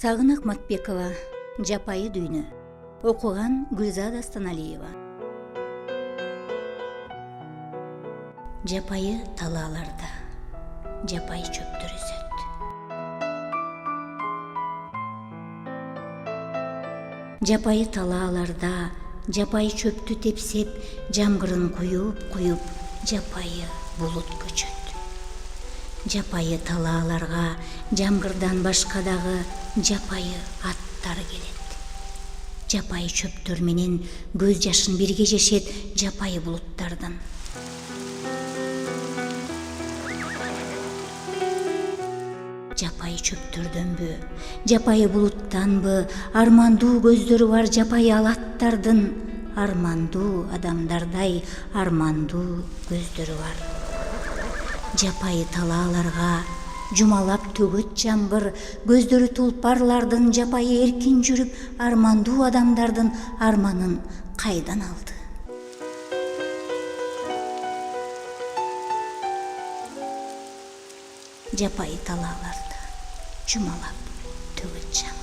Сагын Акматбекова, Жапайы дүйнө. Окуган Гүлзада Станалиева. Жапайы талааларда, жапайы чөптөр өсөт. Жапайы талааларда, жапайы чөптү тепсеп, жамгырын куюп, жапайы булут көчөт. Жапайы талааларга жамгырдан башка дагы жапайы аттар келет. Жапайы чөптөр менен көз жашын бирге жешет жапайы булуттардын. Жапайы чөптөрдөнбү, жапайы булуттанбы, армандуу көздөрү бар жапайы алаттардын, армандуу адамдардай армандуу көздөрү бар. Жапайы талааларга жумалап төгөт жамгыр, көздөрү тулпарлардын жапайы эркин жүрүп, армандуу адамдардын арманын кайдан алды? Жапайы талааларда жумалап төгөт жамгыр.